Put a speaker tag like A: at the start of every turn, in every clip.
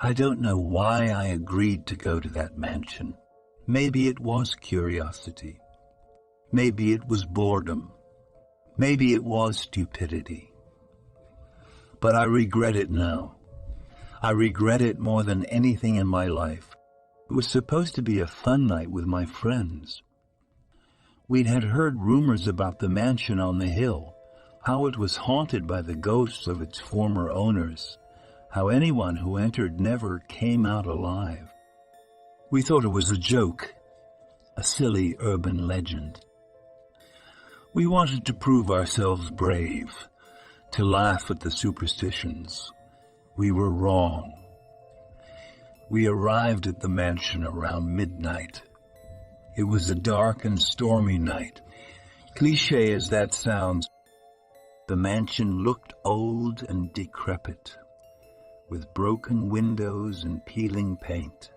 A: I don't know why I agreed to go to that mansion. Maybe it was curiosity. Maybe it was boredom. Maybe it was stupidity. But I regret it now. I regret it more than anything in my life. It was supposed to be a fun night with my friends. We had heard rumors about the mansion on the hill, how it was haunted by the ghosts of its former owners, how anyone who entered never came out alive. We thought it was a joke, a silly urban legend. We wanted to prove ourselves brave, to laugh at the superstitions. We were wrong. We arrived at the mansion around midnight. It was a dark and stormy night. Cliché as that sounds, the mansion looked old and decrepit, with broken windows and peeling paint.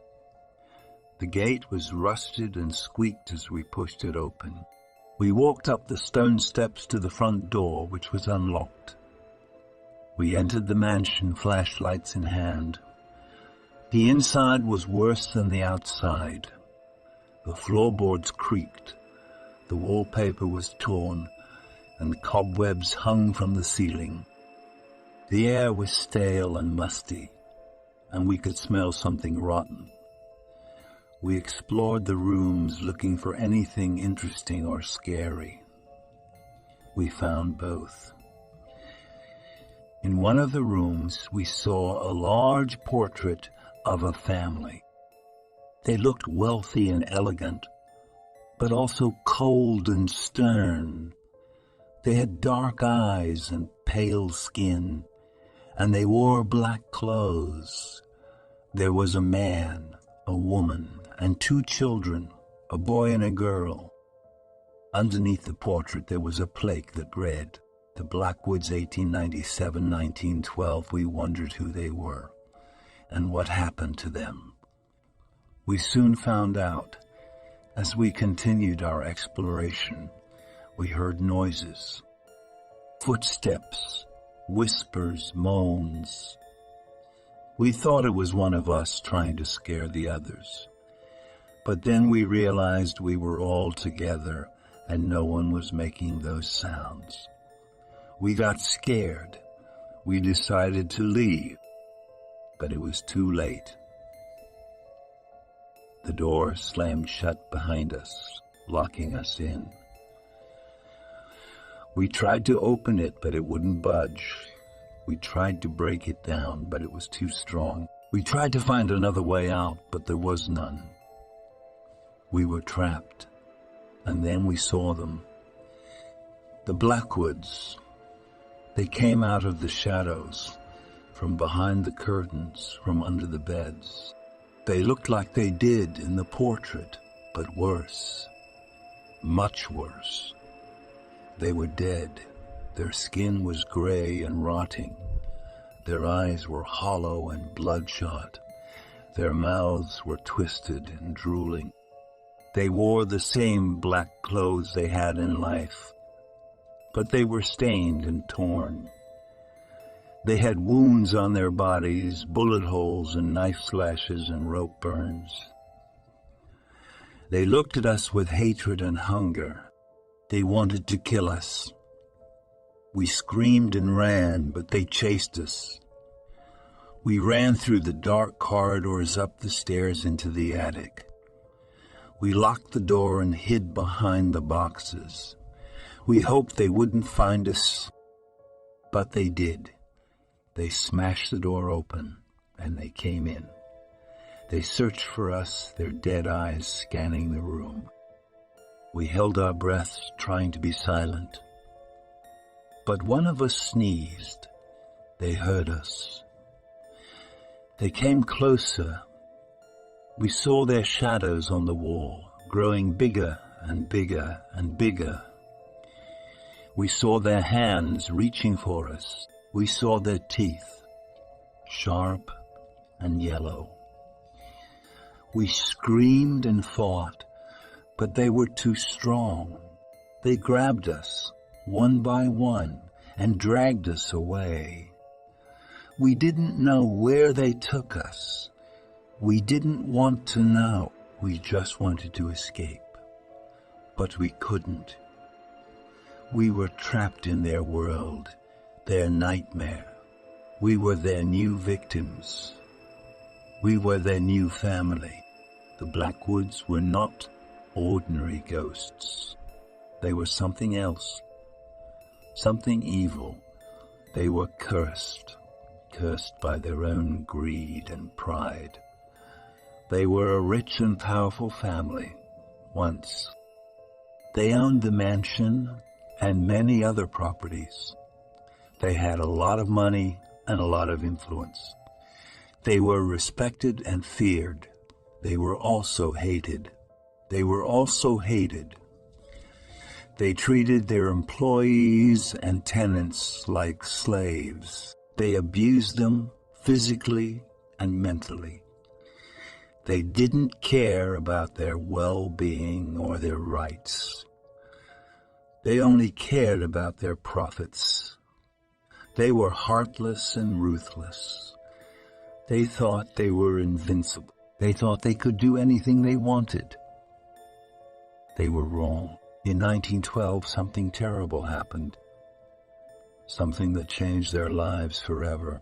A: The gate was rusted and squeaked as we pushed it open. We walked up the stone steps to the front door, which was unlocked. We entered the mansion, flashlights in hand. The inside was worse than the outside. The floorboards creaked, the wallpaper was torn, and cobwebs hung from the ceiling. The air was stale and musty, and we could smell something rotten. We explored the rooms looking for anything interesting or scary. We found both. In one of the rooms, we saw a large portrait of a family. They looked wealthy and elegant, but also cold and stern. They had dark eyes and pale skin, and they wore black clothes. There was a man, a woman, and 2 children, a boy and a girl. Underneath the portrait there was a plaque that read, "The Blackwoods 1897-1912. We wondered who they were, and what happened to them." We soon found out. As we continued our exploration, we heard noises, footsteps, whispers, moans. We thought it was one of us trying to scare the others. But then we realized we were all together and no one was making those sounds. We got scared. We decided to leave, but it was too late. The door slammed shut behind us, locking us in. We tried to open it, but it wouldn't budge. We tried to break it down, but it was too strong. We tried to find another way out, but there was none. We were trapped, and then we saw them. The Blackwoods. They came out of the shadows, from behind the curtains, from under the beds. They looked like they did in the portrait, but worse. Much worse. They were dead. Their skin was gray and rotting. Their eyes were hollow and bloodshot. Their mouths were twisted and drooling. They wore the same black clothes they had in life, but they were stained and torn. They had wounds on their bodies, bullet holes and knife slashes and rope burns. They looked at us with hatred and hunger. They wanted to kill us. We screamed and ran, but they chased us. We ran through the dark corridors up the stairs into the attic. We locked the door and hid behind the boxes. We hoped they wouldn't find us, but they did. They smashed the door open, and they came in. They searched for us, their dead eyes scanning the room. We held our breaths, trying to be silent. But one of us sneezed. They heard us. They came closer. We saw their shadows on the wall, growing bigger and bigger and bigger. We saw their hands reaching for us. We saw their teeth, sharp and yellow. We screamed and fought, but they were too strong. They grabbed us, one by one, and dragged us away. We didn't know where they took us. We didn't want to know. We just wanted to escape. But we couldn't. We were trapped in their world, their nightmare. We were their new victims. We were their new family. The Blackwoods were not ordinary ghosts. They were something else, something evil. They were cursed by their own greed and pride. They were a rich and powerful family once. They owned the mansion and many other properties. They had a lot of money and a lot of influence. They were respected and feared. They were also hated. They were also hated. They treated their employees and tenants like slaves. They abused them physically and mentally. They didn't care about their well-being or their rights. They only cared about their profits. They were heartless and ruthless. They thought they were invincible. They thought they could do anything they wanted. They were wrong. In 1912, something terrible happened. Something that changed their lives forever.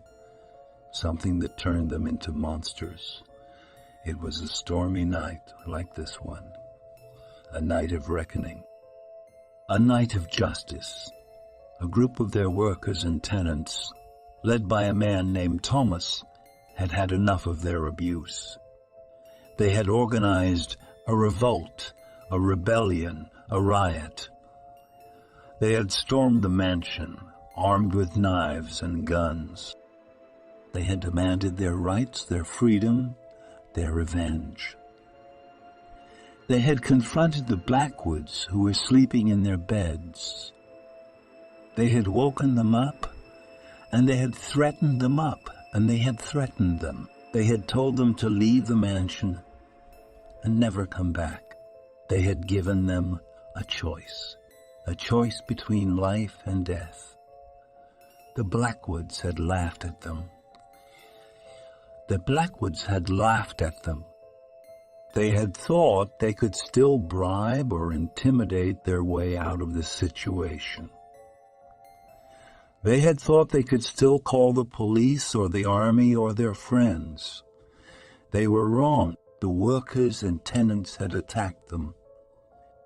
A: Something that turned them into monsters. It was a stormy night like this one. A night of reckoning. A night of justice. A group of their workers and tenants, led by a man named Thomas, had had enough of their abuse. They had organized a revolt, a rebellion, a riot. They had stormed the mansion, armed with knives and guns. They had demanded their rights, their freedom, their revenge. They had confronted the Blackwoods, who were sleeping in their beds. They had woken them up, and they had threatened them up, and they had threatened them. They had told them to leave the mansion and never come back. They had given them a choice between life and death. The Blackwoods had laughed at them. The Blackwoods had laughed at them. They had thought they could still bribe or intimidate their way out of the situation. They had thought they could still call the police or the army or their friends. They were wrong. The workers and tenants had attacked them.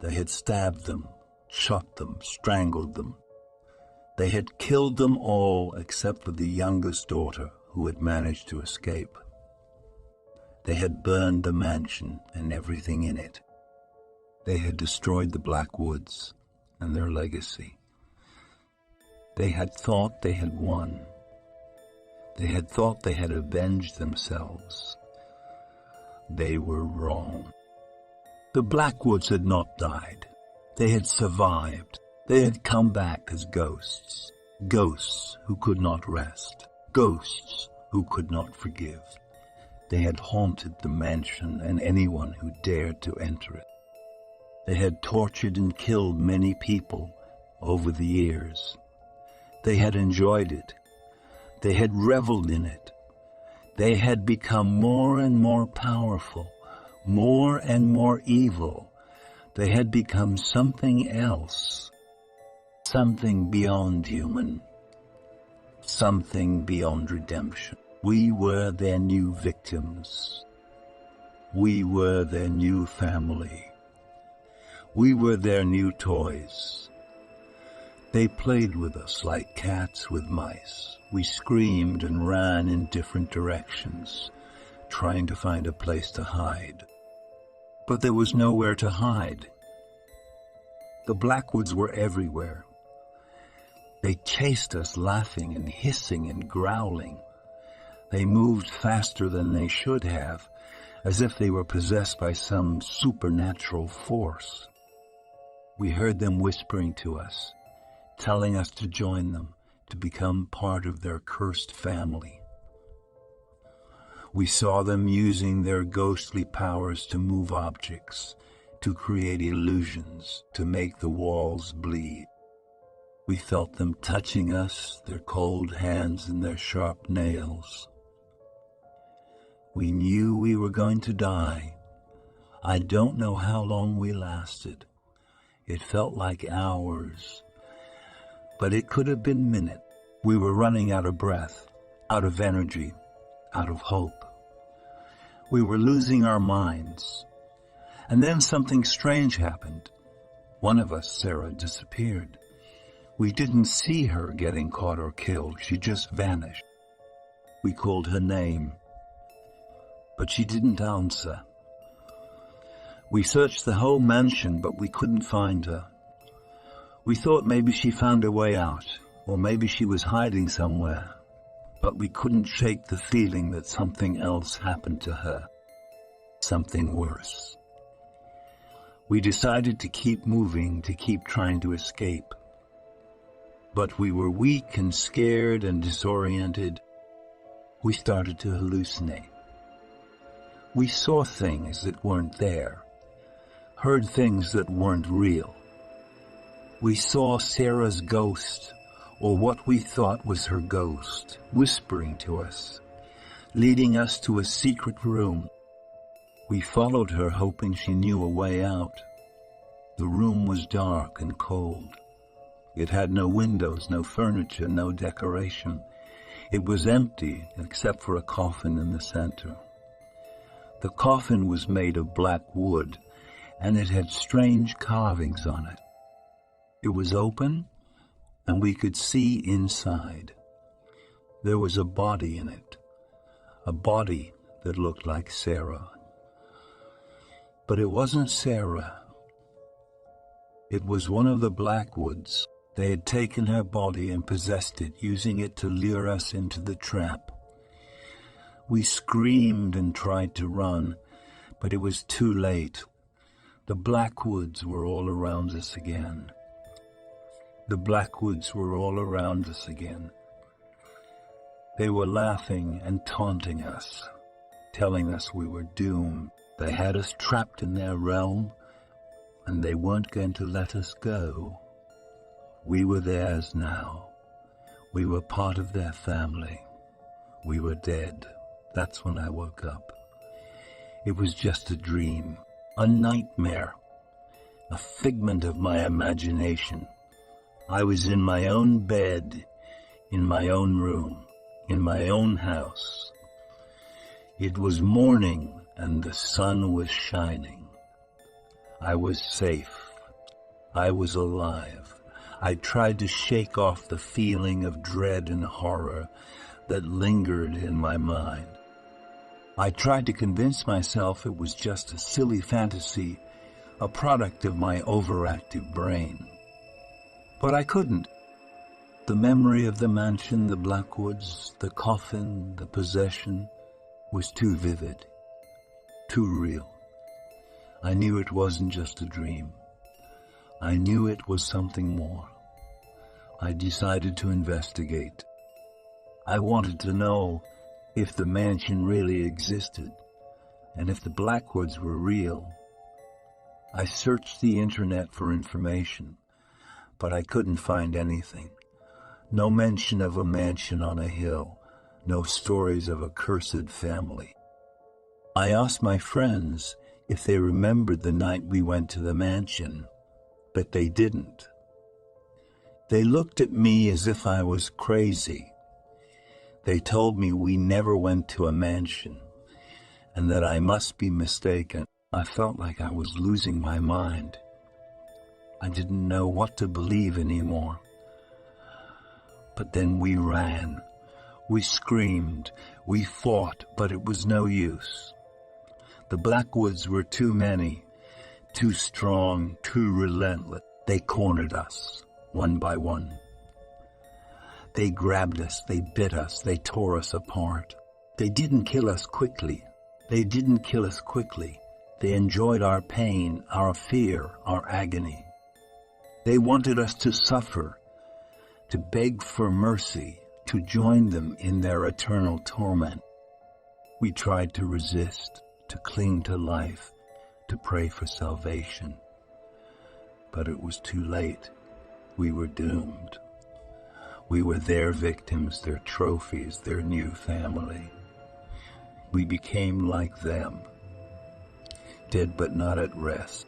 A: They had stabbed them, shot them, strangled them. They had killed them all except for the youngest daughter, who had managed to escape. They had burned the mansion and everything in it. They had destroyed the Blackwoods and their legacy. They had thought they had won. They had thought they had avenged themselves. They were wrong. The Blackwoods had not died. They had survived. They had come back as ghosts. Ghosts who could not rest. Ghosts who could not forgive. They had haunted the mansion and anyone who dared to enter it. They had tortured and killed many people over the years. They had enjoyed it. They had reveled in it. They had become more and more powerful, more and more evil. They had become something else, something beyond human, something beyond redemption. We were their new victims. We were their new family. We were their new toys. They played with us like cats with mice. We screamed and ran in different directions, trying to find a place to hide. But there was nowhere to hide. The Blackwoods were everywhere. They chased us, laughing and hissing and growling. They moved faster than they should have, as if they were possessed by some supernatural force. We heard them whispering to us, telling us to join them, to become part of their cursed family. We saw them using their ghostly powers to move objects, to create illusions, to make the walls bleed. We felt them touching us, their cold hands and their sharp nails. We knew we were going to die. I don't know how long we lasted. It felt like hours, but it could have been minutes. We were running out of breath, out of energy, out of hope. We were losing our minds. And then something strange happened. One of us, Sarah, disappeared. We didn't see her getting caught or killed. She just vanished. We called her name, but she didn't answer. We searched the whole mansion, but we couldn't find her. We thought maybe she found her way out, or maybe she was hiding somewhere, but we couldn't shake the feeling that something else happened to her, something worse. We decided to keep moving, to keep trying to escape. But we were weak and scared and disoriented. We started to hallucinate. We saw things that weren't there, heard things that weren't real. We saw Sarah's ghost, or what we thought was her ghost, whispering to us, leading us to a secret room. We followed her, hoping she knew a way out. The room was dark and cold. It had no windows, no furniture, no decoration. It was empty, except for a coffin in the center. The coffin was made of black wood, and it had strange carvings on it. It was open, and we could see inside. There was a body in it, a body that looked like Sarah. But it wasn't Sarah. It was one of the Blackwoods. They had taken her body and possessed it, using it to lure us into the trap. We screamed and tried to run, but it was too late. The Blackwoods were all around us again. The Blackwoods were all around us again. They were laughing and taunting us, telling us we were doomed. They had us trapped in their realm, and they weren't going to let us go. We were theirs now. We were part of their family. We were dead. That's when I woke up. It was just a dream, a nightmare, a figment of my imagination. I was in my own bed, in my own room, in my own house. It was morning and the sun was shining. I was safe. I was alive. I tried to shake off the feeling of dread and horror that lingered in my mind. I tried to convince myself it was just a silly fantasy, a product of my overactive brain. But I couldn't. The memory of the mansion, the Blackwoods, the coffin, the possession was too vivid, too real. I knew it wasn't just a dream. I knew it was something more. I decided to investigate. I wanted to know if the mansion really existed, and if the Blackwoods were real. I searched the internet for information, but I couldn't find anything. No mention of a mansion on a hill, no stories of a cursed family. I asked my friends if they remembered the night we went to the mansion, but they didn't. They looked at me as if I was crazy. They told me we never went to a mansion, and that I must be mistaken. I felt like I was losing my mind. I didn't know what to believe anymore. But then we ran. We screamed. We fought, but it was no use. The Blackwoods were too many, too strong, too relentless. They cornered us, one by one. They grabbed us, they bit us, they tore us apart. They didn't kill us quickly. They didn't kill us quickly. They enjoyed our pain, our fear, our agony. They wanted us to suffer, to beg for mercy, to join them in their eternal torment. We tried to resist, to cling to life, to pray for salvation. But it was too late. We were doomed. We were their victims, their trophies, their new family. We became like them, dead but not at rest,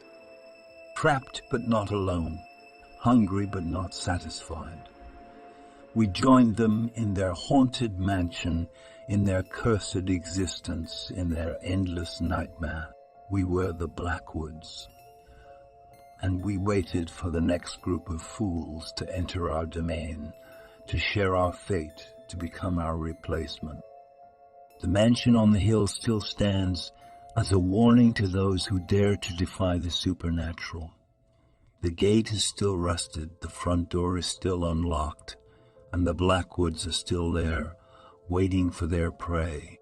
A: trapped but not alone, hungry but not satisfied. We joined them in their haunted mansion, in their cursed existence, in their endless nightmare. We were the Blackwoods, and we waited for the next group of fools to enter our domain, to share our fate, to become our replacement. The mansion on the hill still stands as a warning to those who dare to defy the supernatural. The gate is still rusted, the front door is still unlocked, and the Blackwoods are still there, waiting for their prey.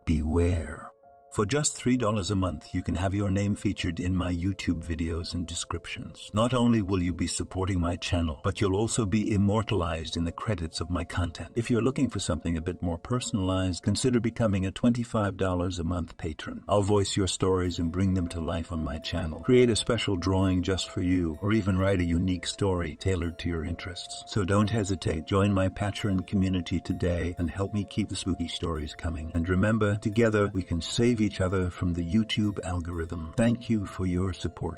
A: Beware. For just $3 a month, you can have your name featured in my YouTube videos and descriptions. Not only will you be supporting my channel, but you'll also be immortalized in the credits of my content. If you're looking for something a bit more personalized, consider becoming a $25 a month patron. I'll voice your stories and bring them to life on my channel. Create a special drawing just for you, or even write a unique story tailored to your interests. So don't hesitate. Join my patron community today and help me keep the spooky stories coming. And remember, together we can save each other from the YouTube algorithm. Thank you for your support.